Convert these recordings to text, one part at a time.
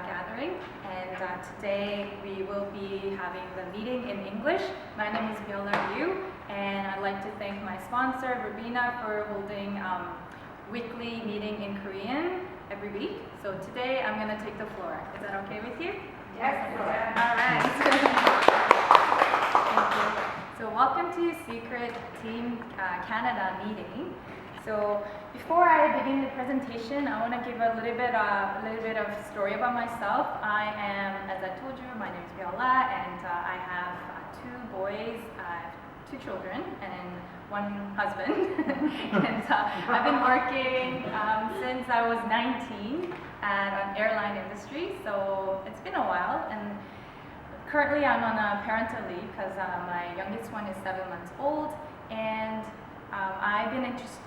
gathering, and today we will be having the meeting in English. My name is Ryoo, and I'd like to thank my sponsor, Rubina, for holding weekly meeting in Korean every week. So today I'm going to take the floor. Is that okay with you? Yes. All right. Thank you. So welcome to Seacret Team Canada meeting. So before I begin the presentation, I want to give a little bit of story about myself. I am, as I told you, my name is Byulna, and I have two boys, two children, and one husband. And I've been working since I was 19 at an airline industry, so it's been a while. And currently I'm on a parental leave because my youngest one is 7 months old, and I've been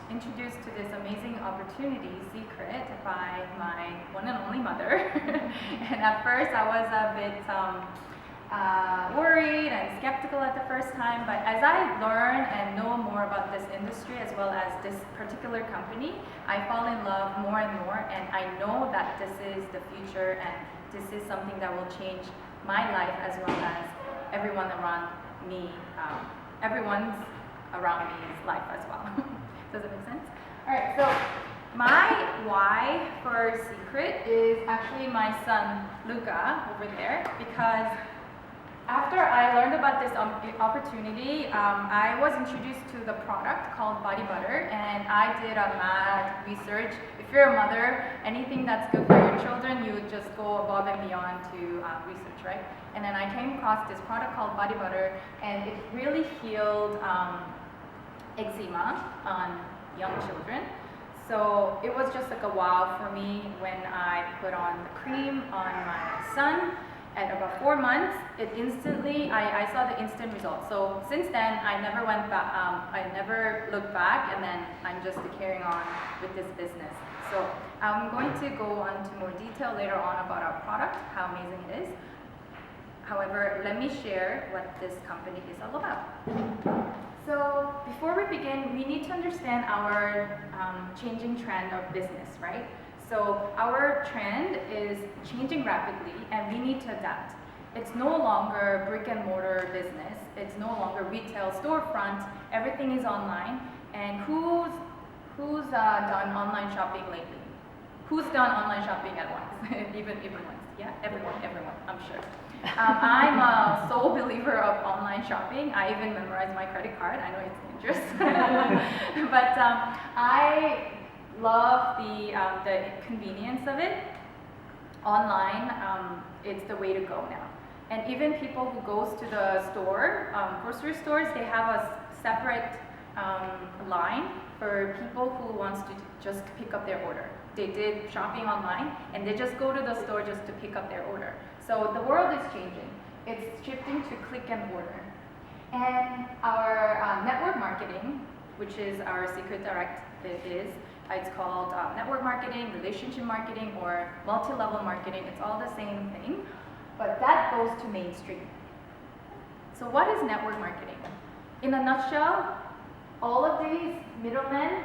introduced to this amazing opportunity, Seacret, by my one and only mother. And at first I was a bit worried and skeptical at the first time, but as I learn and know more about this industry as well as this particular company, I fall in love more and more, and I know that this is the future and this is something that will change my life as well as everyone around me, everyone's around me's life as well. Does it make sense? Alright, so my why for Seacret is actually my son Luca over there, because after I learned about this opportunity, I was introduced to the product called body butter, and I did a mad research. If you're a mother, anything that's good for your children, you would just go above and beyond to research, right? And then I came across this product called body butter, and it really healed eczema on young children. So it was just like a wow for me when I put on the cream on my son. At about 4 months, I saw the instant results. So since then, I never went back. I never looked back, and then I'm just carrying on with this business. So I'm going to go on to more detail later on about our product, how amazing it is. However, let me share what this company is all about. So before we begin, we need to understand our changing trend of business, right? So our trend is changing rapidly, and we need to adapt. It's no longer brick and mortar business. It's no longer retail storefront. Everything is online. And who's done online shopping lately? Who's done online shopping at once? even once? Yeah, everyone. I'm sure. I'm a sole believer of online shopping. I even memorized my credit card. I know it's dangerous, but I love the convenience of it. Online, it's the way to go now. And even people who goes to the store, grocery stores, they have a separate line for people who wants to just pick up their order. They did shopping online, and they just go to the store just to pick up their order. So the world is changing. It's shifting to click and order. And our network marketing, which is our Seacret Direct, it's called network marketing, relationship marketing, or multi-level marketing. It's all the same thing, but that goes to mainstream. So what is network marketing? In a nutshell, all of these middlemen,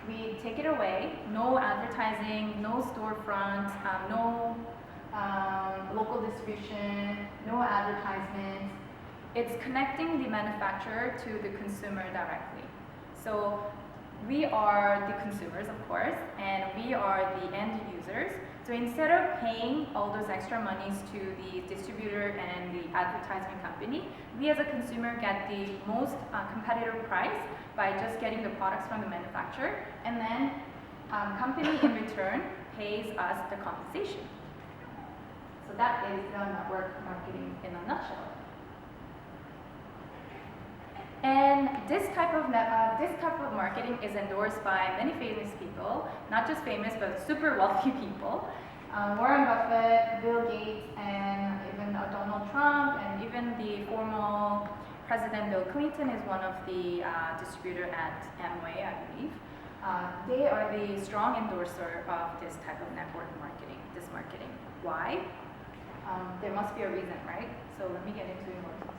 we take it away. No advertising, no storefront, no local distribution, no advertisements. It's connecting the manufacturer to the consumer directly. So we are the consumers, of course, and we are the end users. So instead of paying all those extra monies to the distributor and the advertisement company, we as a consumer get the most competitive price by just getting the products from the manufacturer, and then company in return pays us the compensation. So that is the network marketing in a nutshell. And this type of marketing is endorsed by many famous people, not just famous, but super wealthy people. Warren Buffett, Bill Gates, and even Donald Trump, and even the former President Bill Clinton is one of the distributor at Amway, I believe. They are the strong endorser of this type of network marketing, this marketing. Why? There must be a reason, right? So let me get into more detail.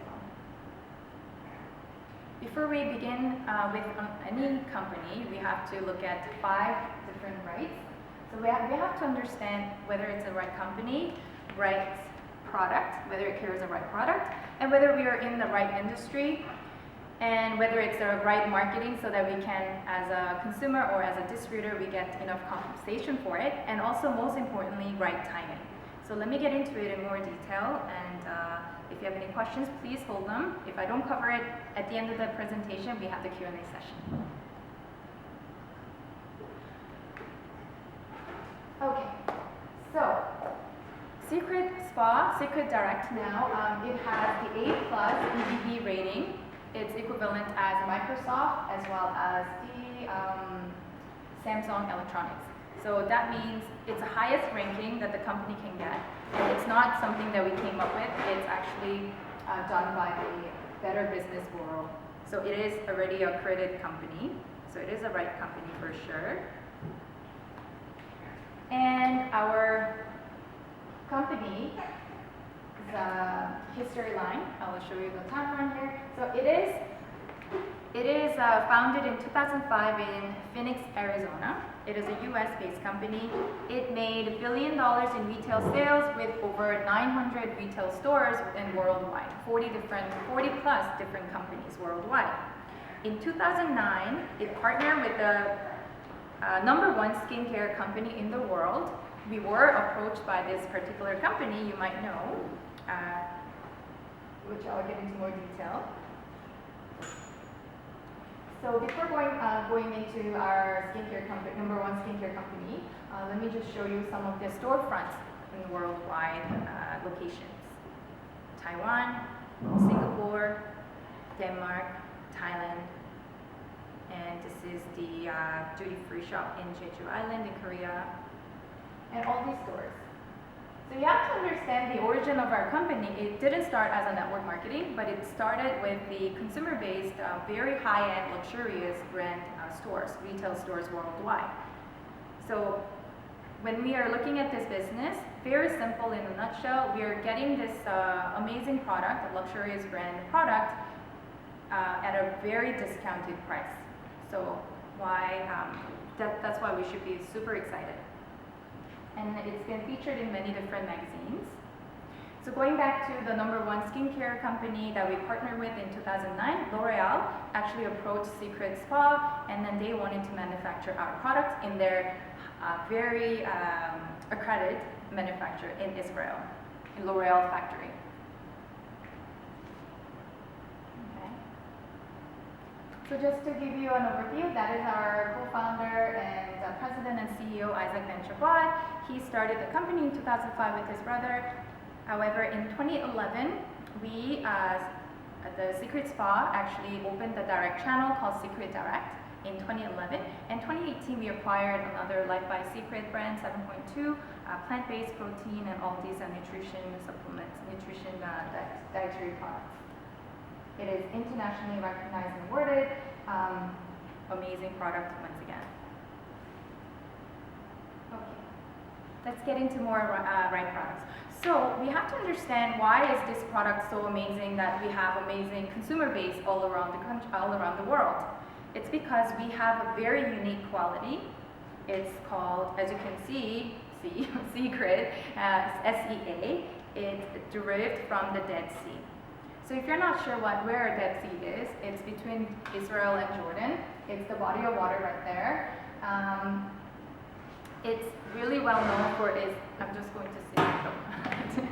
Before we begin with any company, we have to look at 5 different rights. So So we have to understand whether it's the right company, right product, whether it carries the right product, and whether we are in the right industry, and whether it's the right marketing so that we can, as a consumer or as a distributor, we get enough compensation for it, and also most importantly, right timing. So let me get into it in more detail, and if you have any questions, please hold them. If I don't cover it at the end of the presentation, we have the Q&A session. Okay, so Seacret Spa, Seacret Direct now, it has the A+ EDB rating. It's equivalent as Microsoft as well as the Samsung Electronics. So that means it's the highest ranking that the company can get. And it's not something that we came up with. It's actually done by the Better Business Bureau. So it is already a accredited company. So it is a right company for sure. And our company, the history line, I will show you the timeline here. So it is founded in 2005 in Phoenix, Arizona. It is a US-based company. It made $1 billion in retail sales with over 900 retail stores and worldwide, 40 plus different companies worldwide. In 2009, it partnered with the #1 skincare company in the world. We were approached by this particular company, you might know, which I'll get into more detail. So before going into our skincare company, #1 skincare company, let me just show you some of the storefronts in worldwide locations. Taiwan, Singapore, Denmark, Thailand, and this is the duty-free shop in Jeju Island in Korea, and all these stores. So you have to understand the origin of our company. It didn't start as a network marketing, but it started with the consumer-based, very high-end, luxurious brand stores, retail stores worldwide. So when we are looking at this business, very simple in a nutshell, we are getting this amazing product, a luxurious brand product, at a very discounted price. So that's why we should be super excited. And it's been featured in many different magazines. So going back to the #1 skincare company that we partnered with in 2009, L'Oreal actually approached Seacret Spa, and then they wanted to manufacture our products in their very accredited manufacturer in Israel, in L'Oreal factory. So just to give you an overview, that is our co-founder and president and CEO, Isaac Ben-Chabot. He started the company in 2005 with his brother. However, in 2011, we, the Seacret Spa, actually opened a direct channel called Seacret Direct in 2011. In 2018, we acquired another Life by Seacret brand, 7.2, plant-based protein and all these nutrition supplements, dietary products. It is internationally recognized and awarded. Amazing product once again. Okay, let's get into more right products. So we have to understand why is this product so amazing that we have amazing consumer base all around the country, all around the world. It's because we have a very unique quality. It's called, as you can see, Seacret, SEA. It's derived from the Dead Sea. So if you're not sure where Dead Sea is, it's between Israel and Jordan. It's the body of water right there. It's really well known for its, I'm just going to say it.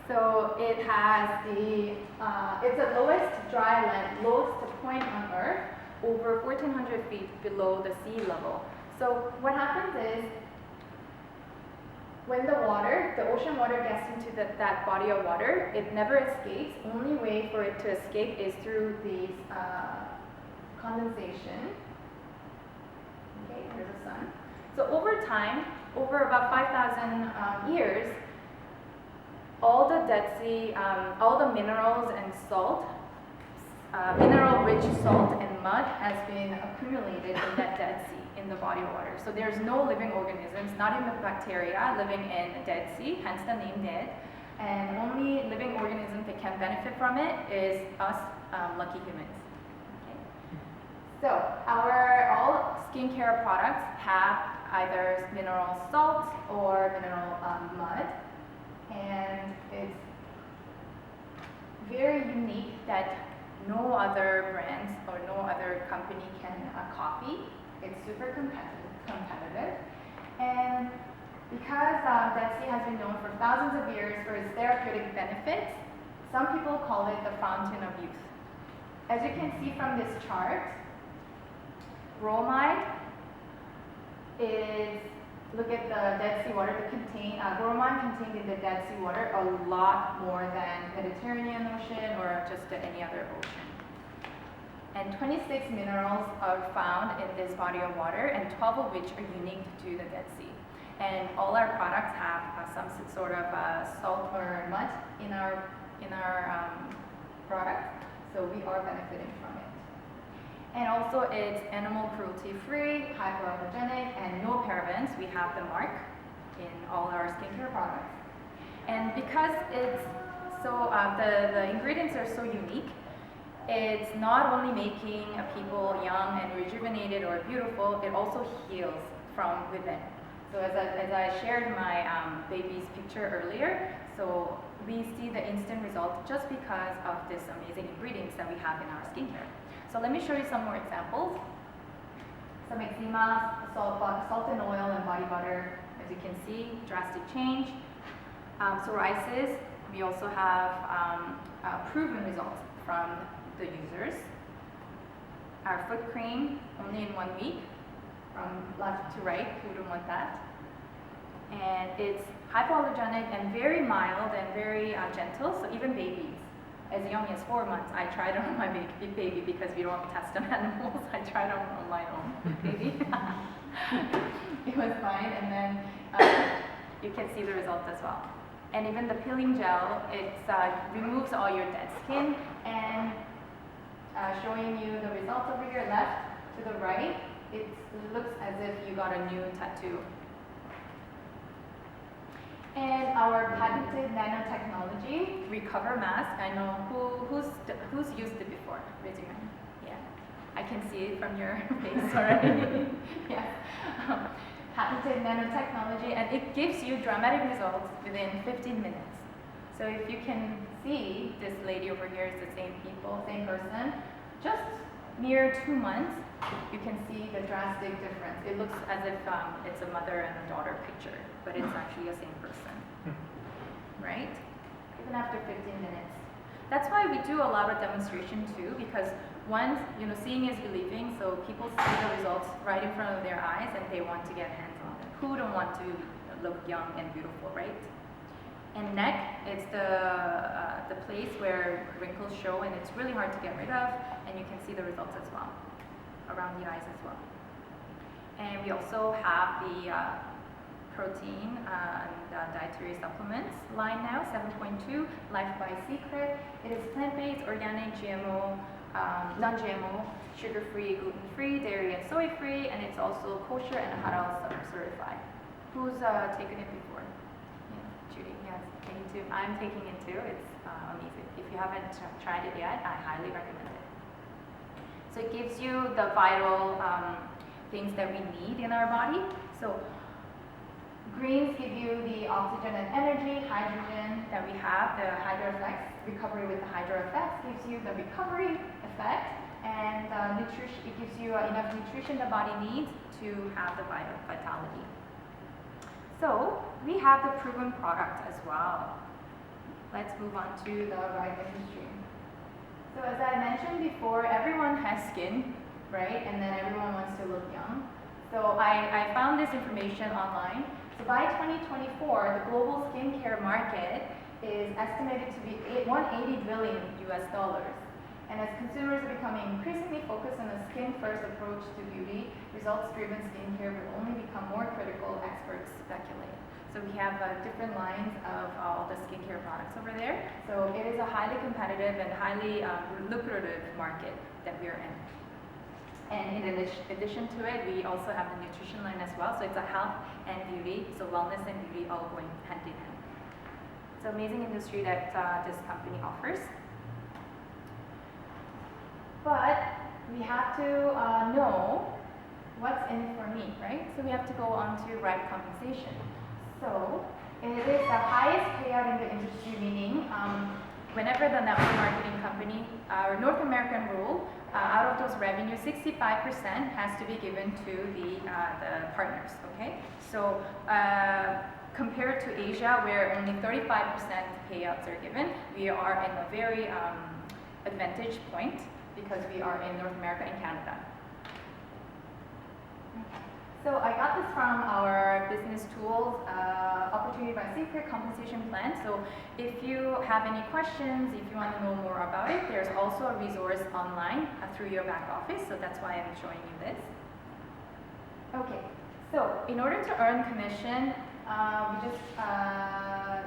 So it has it's the lowest dry land, lowest point on Earth, over 1,400 feet below the sea level. So what happens is, when the ocean water gets into that body of water, it never escapes. Only way for it to escape is through these condensation. Okay, here's the sun. So over time, over about 5,000 years, all the Dead Sea, all the minerals and salt, mineral-rich salt and mud has been accumulated in that Dead Sea, in the body of water. So there's no living organisms, not even bacteria, living in the Dead Sea, hence the name Dead. And only living organism that can benefit from it is us, lucky humans. Okay. So our all skincare products have either mineral salt or mineral mud. And it's very unique that no other brands or no other company can copy. It's super competitive. And because Dead Sea has been known for thousands of years for its therapeutic benefits, some people call it the fountain of youth. As you can see from this chart, bromide is, look at the Dead Sea water, bromine contained in the Dead Sea water a lot more than Mediterranean Ocean or just any other ocean. And 26 minerals are found in this body of water, and 12 of which are unique to the Dead Sea. And all our products have some sort of salt or mud in our product, so we are benefiting from it. And also it's animal cruelty free, hypoallergenic, and no parabens. We have the mark in all our skincare products. And because it's so, the ingredients are so unique, it's not only making people young and rejuvenated or beautiful, it also heals from within. So as I shared my baby's picture earlier, so we see the instant result just because of this amazing ingredients that we have in our skincare. So let me show you some more examples. Some eczema, salt and oil, and body butter. As you can see, drastic change. Psoriasis, we also have proven results from the users. Our foot cream, only in 1 week, from left to right, who wouldn't want that? And it's hypoallergenic and very mild and very gentle, so even babies, as young as 4 months. I tried it on my baby because we don't test on animals. I tried it on my own baby. It was fine, and then you can see the results as well. And even the peeling gel, it removes all your dead skin, and showing you the results over here, left to the right, it looks as if you got a new tattoo. And our patented nanotechnology recover mask. I know who's used it before. Raise your hand. Yeah, I can see it from your face already. Yeah. Patented nanotechnology, and it gives you dramatic results within 15 minutes. So if you can see, this lady over here is the same person. Just mere 2 months, you can see the drastic difference. It looks as if it's a mother and a daughter picture, but it's actually the same person, right? Even after 15 minutes. That's why we do a lot of demonstration too, because once, seeing is believing, so people see the results right in front of their eyes and they want to get hands on it. Who don't want to look young and beautiful, right? And neck, it's the place where wrinkles show, and it's really hard to get rid of, and you can see the results as well, around the eyes as well. And we also have the protein and dietary supplements line now, 7.2, Life by Seacret. It is plant-based, organic, GMO, non-GMO, sugar-free, gluten-free, dairy and soy-free, and it's also kosher and halal certified. Who's taken it before? Judy, yes, me too. I'm taking it too. It's amazing. If you haven't tried it yet, I highly recommend it. So it gives you the vital things that we need in our body. So greens give you the oxygen and energy, hydrogen that we have, the hydro effects. Recovery with the hydro effects gives you the recovery effect, and nutrition. It gives you enough nutrition the body needs to have the vitality. So we have the proven product as well. Let's move on to the vitamin stream. So as I mentioned before, everyone has skin, right? And then everyone wants to look young. So I found this information online. So by 2024, the global skincare market is estimated to be $180 billion US. And as consumers are becoming increasingly focused on a skin-first approach to beauty, results-driven skincare will only become more critical, experts speculate. So we have different lines of all the skincare products over there. So it is a highly competitive and highly lucrative market that we are in. And in addition to it, we also have the nutrition line as well. So it's a health and beauty, so wellness and beauty all going hand in hand. It's an amazing industry that this company offers. But we have to know what's in it for me, right? So we have to go on to right compensation. So it is the highest payout in the industry, meaning whenever the network marketing company, or North American rule, out of those revenues, 65% has to be given to the partners, okay? So compared to Asia, where only 35% payouts are given, we are in a very advantage point because we are in North America and Canada. So I got this from our business tools, Opportunity by Seacret compensation plan. So if you have any questions, if you want to know more about it, there's also a resource online through your back office. So that's why I'm showing you this. Okay, so in order to earn commission,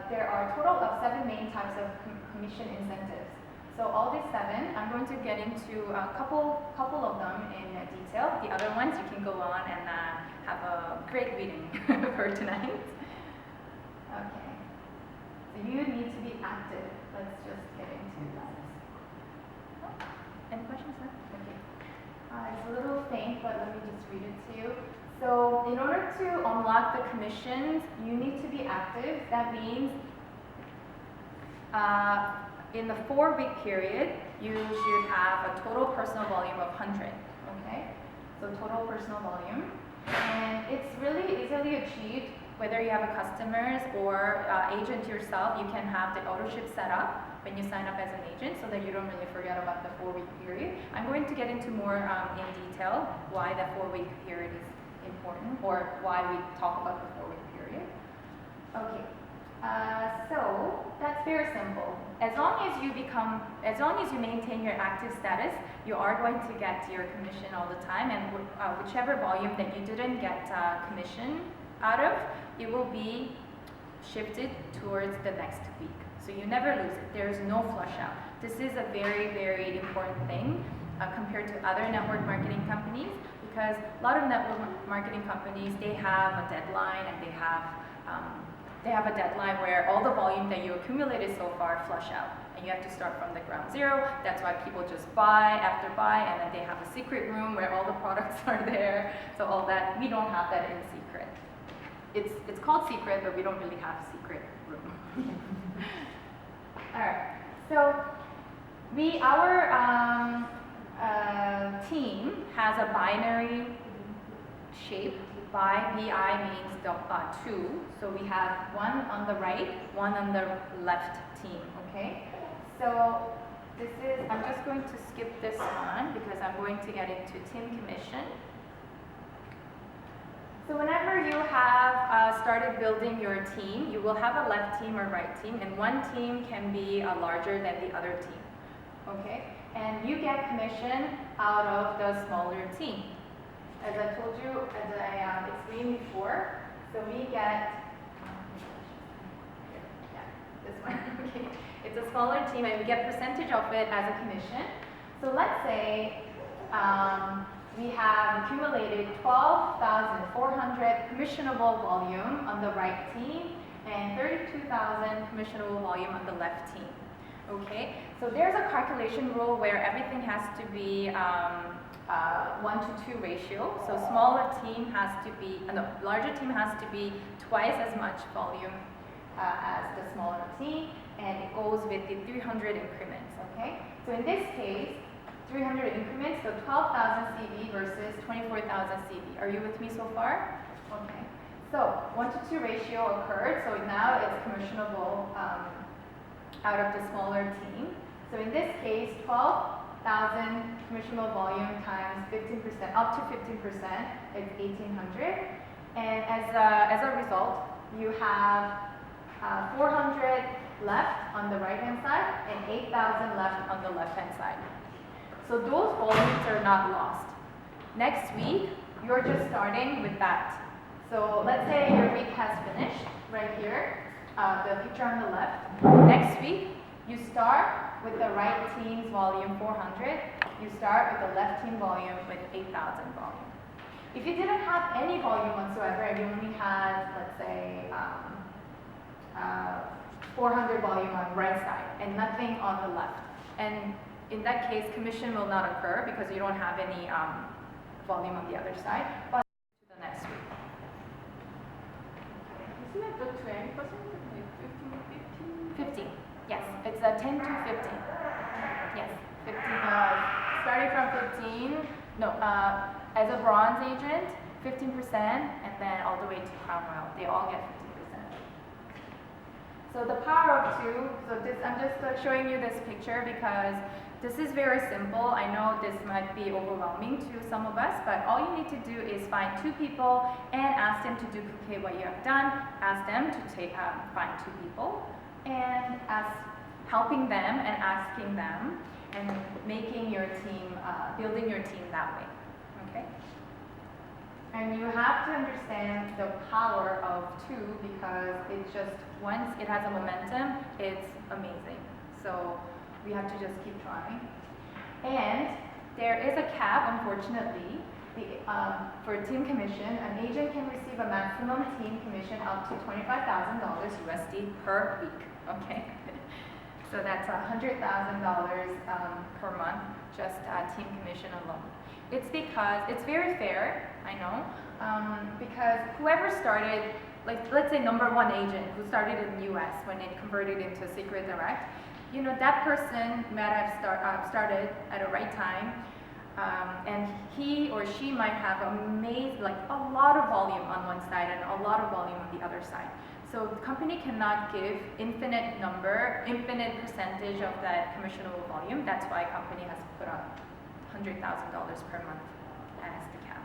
there are a total of 7 main types of commission incentives. So all these 7, I'm going to get into a couple of them in detail. The other ones you can go on and have a great reading for tonight. Okay, so you need to be active. Let's just get into that. Oh, any questions? Okay. It's a little faint, but let me just read it to you. So in order to unlock the commissions, you need to be active. That means in the 4-week period, you should have a total personal volume of 100, okay? So total personal volume. And it's really easily achieved whether you have a customers or agent yourself. You can have the auto ship set up when you sign up as an agent so that you don't really forget about the 4-week period. I'm going to get into more in detail why the 4-week period is important or why we talk about the 4-week period. Okay. So that's very simple. As long as you maintain your active status, you are going to get your commission all the time, and whichever volume that you didn't get commission out of, it will be shifted towards the next week. So you never lose it. There is no flush out. This is a very, very important thing compared to other network marketing companies, because a lot of network marketing companies, they have a deadline, and they have a deadline where all the volume that you accumulated so far flush out, and you have to start from the ground zero. That's why people just buy after buy, and then they have a secret room where all the products are there. So all that, we don't have that in Seacret. It's called Seacret, but we don't really have a secret room. All right, so our team has a binary shape. Bi means 2, so we have one on the right, one on the left team, okay? So I'm just going to skip this one because I'm going to get into team commission. So whenever you have started building your team, you will have a left team or right team, and one team can be larger than the other team, okay? And you get commission out of the smaller team. As I told you, as I explained before, so we get, this one, okay. It's a smaller team, and we get percentage of it as a commission. So let's say we have accumulated 12,400 commissionable volume on the right team and 32,000 commissionable volume on the left team. Okay, so there's a calculation rule where everything has to be 1-to-2 ratio. So larger team has to be twice as much volume as the smaller team, and it goes with the 300 increments. Okay, so in this case, 300 increments, so 12,000 CV versus 24,000 CV. Are you with me so far? Okay, so 1-to-2 ratio occurred, so now it's commissionable out of the smaller team. So in this case, 12,000 commissionable volume times 15%, up to 15%, is 1,800. And as a result, you have 400 left on the right-hand side and 8,000 left on the left-hand side. So those volumes are not lost. Next week, you're just starting with that. So let's say your week has finished right here, the picture on the left. Next week, you start with the right team's volume 400. You start with the left team volume with 8,000 volume. If you didn't have any volume whatsoever, and you only had, let's say, 400 volume on right side and nothing on the left, and in that case, commission will not occur because you don't have any volume on the other side. But to the next week. Isn't it the 20%? Like 15? 15. Yes, it's a 10 to 15. Yes, 15. Starting from 15. No, as a bronze agent, 15%, and then all the way to crown royal. They all get 15%. So the power of two. So this, I'm just showing you this picture because this is very simple. I know this might be overwhelming to some of us, but all you need to do is find two people and ask them to duplicate what you have done. Ask them to find two people and helping them and asking them and making your team, building your team that way. Okay? And you have to understand the power of two because it's just once it has a momentum, it's amazing. So we have to just keep trying. And there is a cap, unfortunately. For team commission, an agent can receive a maximum team commission up to $25,000 USD per week. Okay, so that's $100,000 per month, just team commission alone. It's because it's very fair, I know, because whoever started, like let's say #1 agent who started in the US when it converted into Seacret Direct, you know, that person might have started at the right time, and he or she might have like a lot of volume on one side and a lot of volume on the other side. So the company cannot give infinite percentage of that commissionable volume. That's why company has put up $100,000 per month as the cap.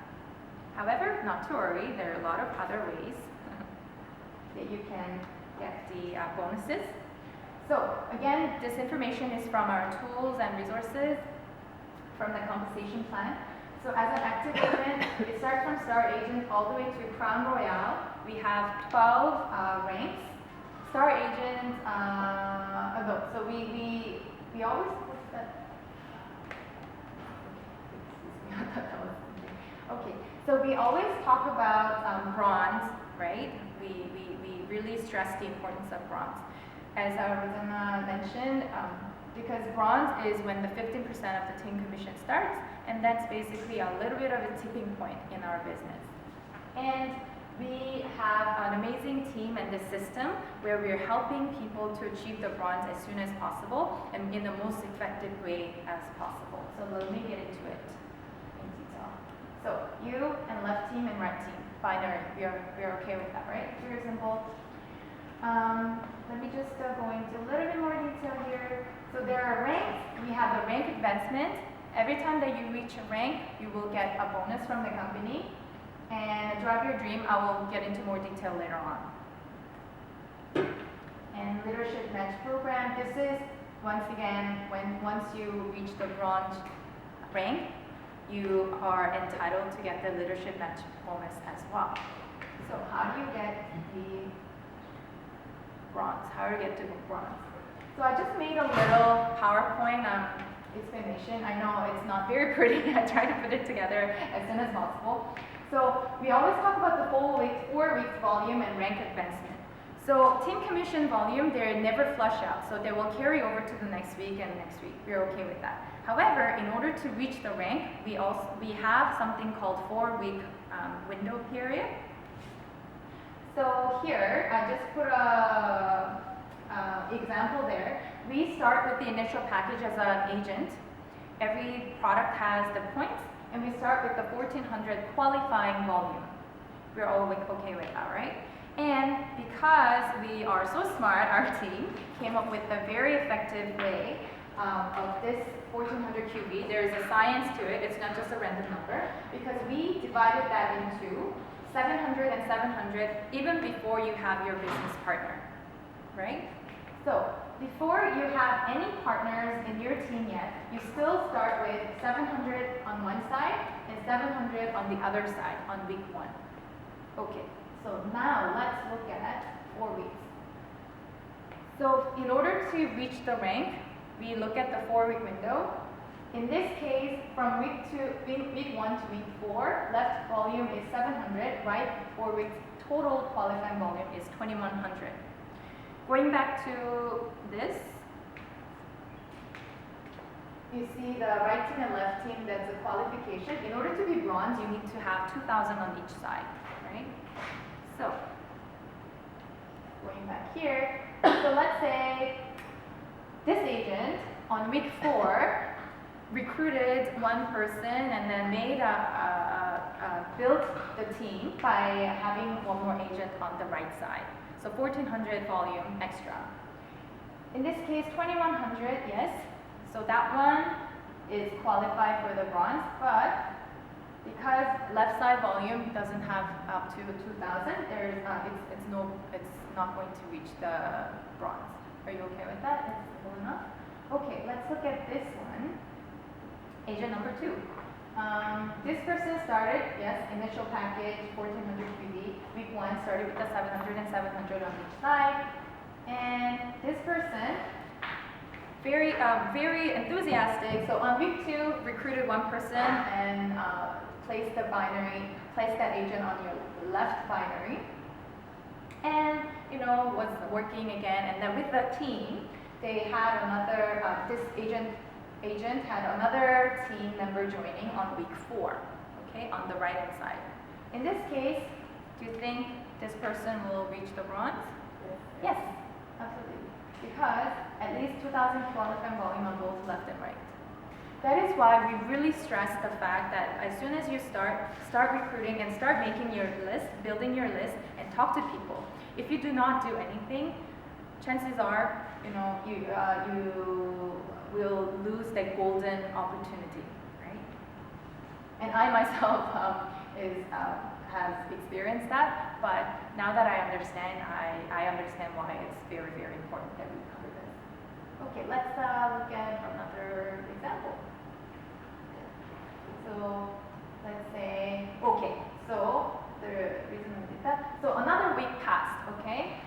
However, not to worry, there are a lot of other ways that you can get the bonuses. So again, this information is from our tools and resources from the compensation plan. So as an active agent, it starts from Star Agent all the way to Crown Royale. We have 12 ranks. Star Agent, so we always, what's that? Okay, so we always talk about bronze, right? We really stress the importance of bronze. As Rosanna mentioned, because bronze is when the 15% of the team commission starts, and that's basically a little bit of a tipping point in our business. And we have an amazing team and the system where we're helping people to achieve the bronze as soon as possible and in the most effective way as possible. So let me get into it in detail. So you and left team and right team, binary, we're okay with that, right? Very simple. Let me just go into a little bit more detail here. So there are ranks. We have the rank advancement. Every time that you reach a rank, you will get a bonus from the company. And Drive Your Dream, I will get into more detail later on. And Leadership Match Program. This is, once again, once you reach the bronze rank, you are entitled to get the Leadership Match bonus as well. So how do you get the bronze? How do you get to bronze? So I just made a little PowerPoint explanation. I know it's not very pretty. I try to put it together as soon as possible. So we always talk about the 4 weeks volume and rank advancement. So team commission volume, they never flush out. So they will carry over to the next week and next week. We're okay with that. However, in order to reach the rank, we have something called 4-week window period. So here, I just put a example there. We start with the initial package as an agent. Every product has the points, and we start with the 1,400 qualifying volume. We're all okay with that, right? And because we are so smart, our team came up with a very effective way of this 1,400 QB. There's a science to it. It's not just a random number, because we divided that into 700 and 700 even before you have your business partner, right? So before you have any partners in your team yet, you still start with 700 on one side and 700 on the other side on week 1. Okay, so now let's look at 4 weeks. So in order to reach the rank, we look at the 4-week window. In this case, from week 1 to week 4, left volume is 700, right 4 weeks total qualifying volume is 2,100. Going back to this, you see the right team and left team, that's a qualification. In order to be bronze, you need to have 2,000 on each side, right? So, going back here, so let's say this agent on week 4 recruited one person and then built the team by having one more agent on the right side. So 1,400 volume extra. In this case, 2,100, yes. So that one is qualified for the bronze, but because left side volume doesn't have up to 2,000, it's not going to reach the bronze. Are you okay with that? It's low enough. Okay, let's look at this one. Agent number 2. This person started, yes, initial package 1,400 QD. Week 1 started with the 700 and 700 on each side. And this person, very enthusiastic. So on week 2, recruited one person and placed that agent on your left binary. And was working again. And then with the team, they had another. This agent had another team member joining on week 4. Okay, on the right hand side. In this case, do you think this person will reach the bronze? Yes, absolutely. Because at least 2,000 qualifying volume on both left and right. That is why we really stress the fact that as soon as you start recruiting and start making your list, building your list, and talk to people. If you do not do anything, chances are, you will lose that golden opportunity, right? And I myself have experienced that, but now that I understand, I understand why it's very, very important that we cover this. Okay, let's look at another example. So let's say, okay, so the reason we did that, so another week passed, okay?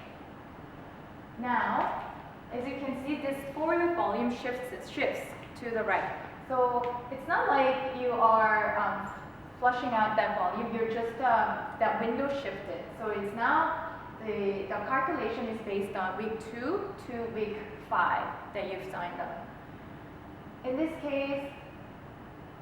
Now, as you can see, this forward volume shifts to the right. So it's not like you are flushing out that volume, you're just, that window shifted. So it's now, the calculation is based on week 2 to week 5 that you've signed up. In this case,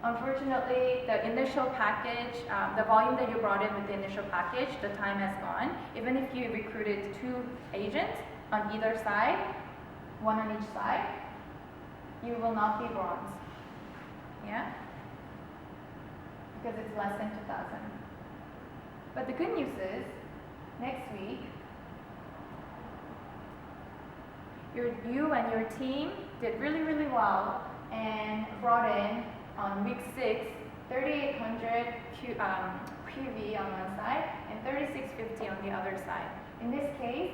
unfortunately, the initial package, the volume that you brought in with the initial package, the time has gone. Even if you recruited 2 agents on either side, one on each side, you will not be bronze. Yeah? Because it's less than 2,000. But the good news is, next week, you and your team did really, really well and brought in on week 6, 3,800 QV on one side and 3,650 on the other side. In this case,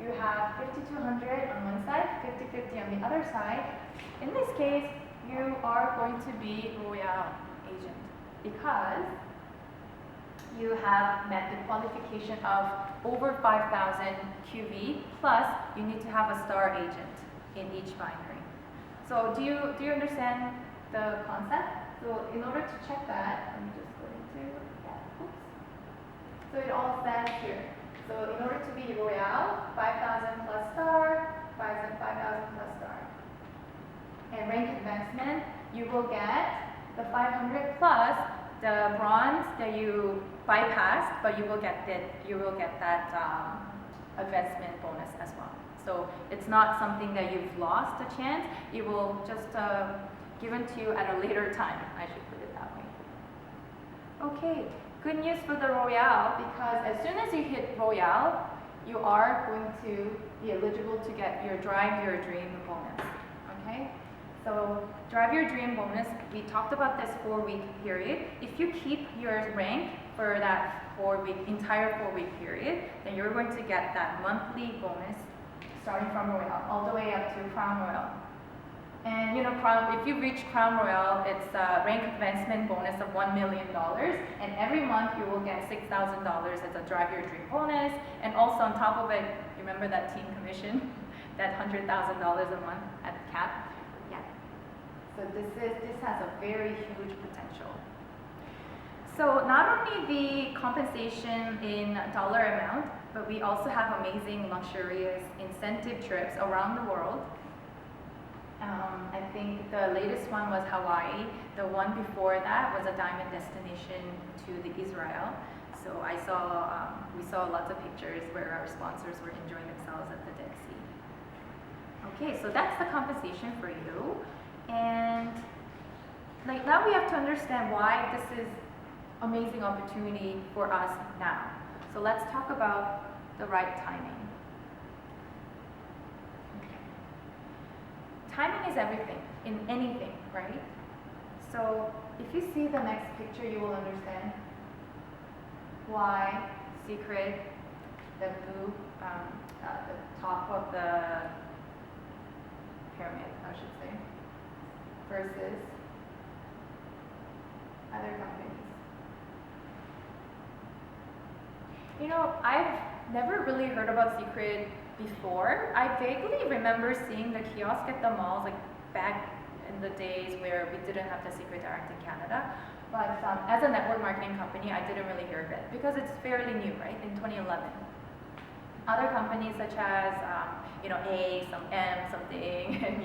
you have 5,200 on one side, 50/50 on the other side. In this case, you are going to be Royale agent because you have met the qualification of over 5,000 QV, plus you need to have a star agent in each binary. So do you understand the concept? So in order to check that, I'm just going to, oops. So it all says here. So in order to be Royale, 5,000 plus star, 5,000 plus star. And rank advancement, you will get the 500 plus the bronze that you bypassed, but you will get that advancement bonus as well. So it's not something that you've lost a chance. It will just given to you at a later time. I should put it that way. Okay, good news for the Royale, because as soon as you hit Royale, you are going to be eligible to get your Drive Your Dream bonus. Okay, so Drive Your Dream bonus, we talked about this 4-week period. If you keep your rank for that entire 4-week period, then you're going to get that monthly bonus starting from Royale all the way up to Crown Royale. And if you reach Crown Royale, it's a rank advancement bonus of $1 million. And every month you will get $6,000 as a Drive Your Dream bonus. And also on top of it, remember that team commission, that $100,000 a month at the cap? Yeah. So this has a very huge potential. So not only the compensation in dollar amount, but we also have amazing, luxurious incentive trips around the world. I think the latest one was Hawaii. The one before that was a diamond destination to the Israel. So we saw lots of pictures where our sponsors were enjoying themselves at the Dead Sea. Okay, so that's the compensation for you. And like now we have to understand why this is amazing opportunity for us now. So let's talk about the right timing. Timing is everything in anything, right? So if you see the next picture, you will understand why Seacret, the blue, the top of the pyramid, I should say, versus other companies. You know, I've never really heard about Seacret before. I vaguely remember seeing the kiosk at the malls like back in the days where we didn't have the Seacret Direct in Canada. But as a network marketing company, I didn't really hear of it because it's fairly new, right, in 2011. Other companies such as, A, some M something, and,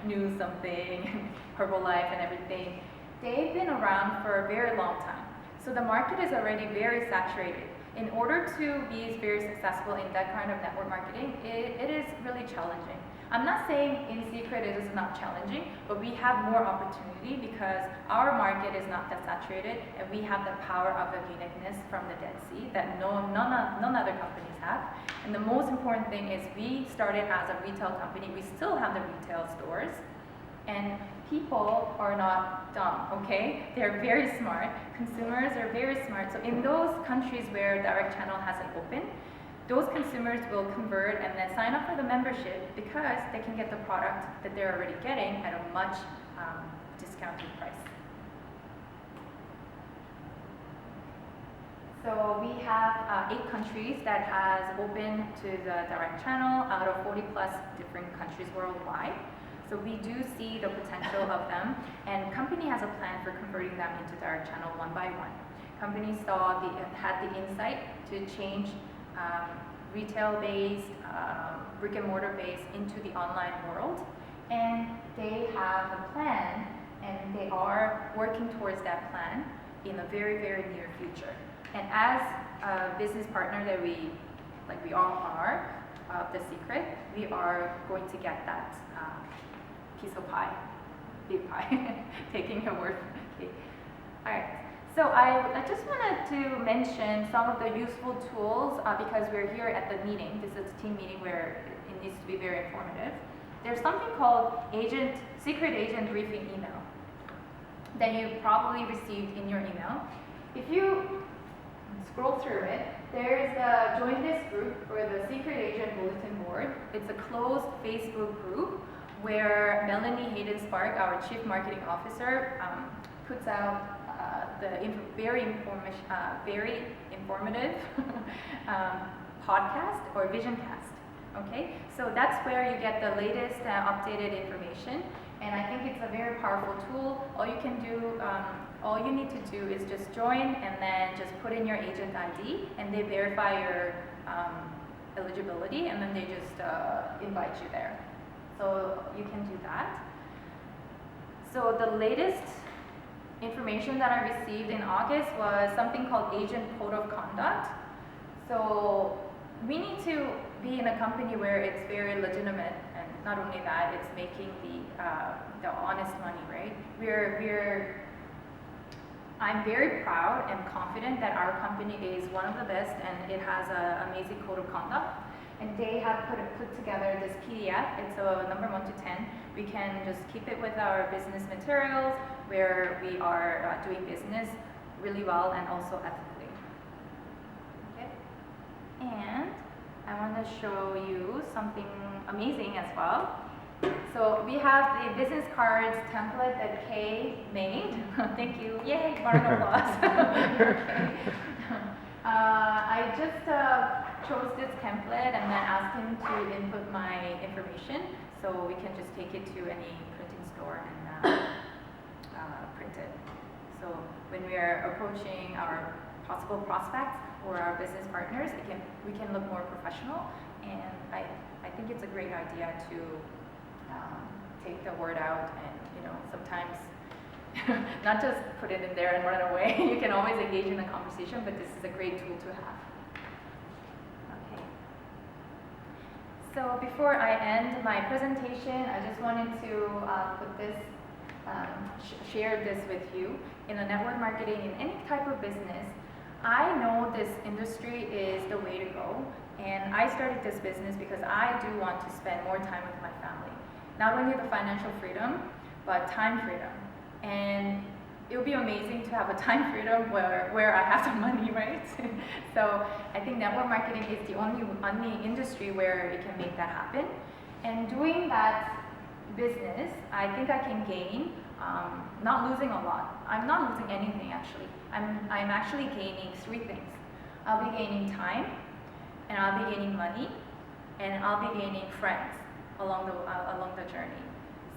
New something, Herbalife and everything, they've been around for a very long time. So the market is already very saturated. In order to be very successful in that kind of network marketing, it is really challenging. I'm not saying in Seacret it is not challenging, but we have more opportunity because our market is not that saturated and we have the power of the uniqueness from the Dead Sea that none other companies have. And the most important thing is we started as a retail company. We still have the retail stores. And people are not dumb, okay? They're very smart. Consumers are very smart. So in those countries where direct channel hasn't opened, those consumers will convert and then sign up for the membership because they can get the product that they're already getting at a much discounted price. So we have 8 countries that has opened to the direct channel out of 40 plus different countries worldwide. So we do see the potential of them, and company has a plan for converting them into direct channel one by one. Company had the insight to change retail-based, brick and mortar-based into the online world, and they have a plan, and they are working towards that plan in a very, very near future. And as a business partner that we all are of the Seacret, we are going to get that piece of pie, big pie, taking your word. Okay. All right. So I just wanted to mention some of the useful tools because we're here at the meeting. This is a team meeting where it needs to be very informative. There's something called Seacret Agent Briefing email that you probably received in your email. If you scroll through it, there's the join this group for the Seacret Agent Bulletin Board. It's a closed Facebook group where Melanie Hayden-Spark, our Chief Marketing Officer, puts out the very informative podcast or vision cast. Okay, so that's where you get the latest updated information, and I think it's a very powerful tool. All you need to do is just join and then just put in your agent ID, and they verify your eligibility, and then they just invite you there. So you can do that. So the latest information that I received in August was something called Agent Code of Conduct. So we need to be in a company where it's very legitimate, and not only that, it's making the honest money, right? I'm very proud and confident that our company is one of the best, and it has an amazing code of conduct. And they have put together this PDF. It's a number 1 to 10. We can just keep it with our business materials where we are doing business really well and also ethically. Okay. And I want to show you something amazing as well. So we have the business cards template that Kay made. Thank you. Yay, round of applause. Okay. I just chose this template and then asked him to input my information so we can just take it to any printing store and print it. So when we are approaching our possible prospects or our business partners, we can look more professional, and I think it's a great idea to take the word out and, sometimes not just put it in there and run away. You can always engage in a conversation, but this is a great tool to have. Okay. So before I end my presentation, I just wanted to put this, share this with you. In a network marketing, in any type of business, I know this industry is the way to go, and I started this business because I do want to spend more time with my family. Not only the financial freedom, but time freedom. And it would be amazing to have a time freedom where I have the money, right? So I think network marketing is the only industry where it can make that happen. And doing that business, I think I can gain, not losing a lot. I'm not losing anything actually. I'm actually gaining 3 things. I'll be gaining time, and I'll be gaining money, and I'll be gaining friends along the journey.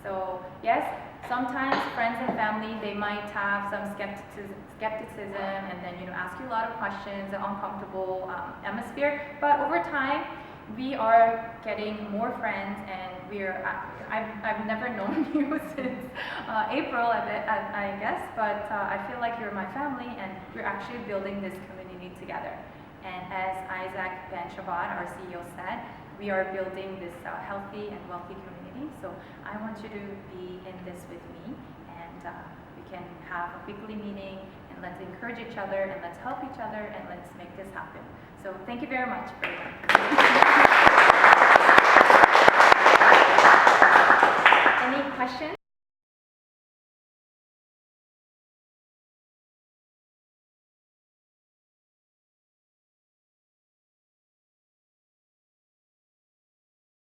So yes, sometimes friends and family, they might have some skepticism and then ask you a lot of questions, an uncomfortable atmosphere. But over time, we are getting more friends, and I've never known you since April, I guess, but I feel like you're my family, and we're actually building this community together. And as Isaac Ben Shabbat, our CEO, said, we are building this healthy and wealthy community. So I want you to be in this with me, and we can have a weekly meeting, and let's encourage each other, and let's help each other, and let's make this happen. So thank you very much for Any questions?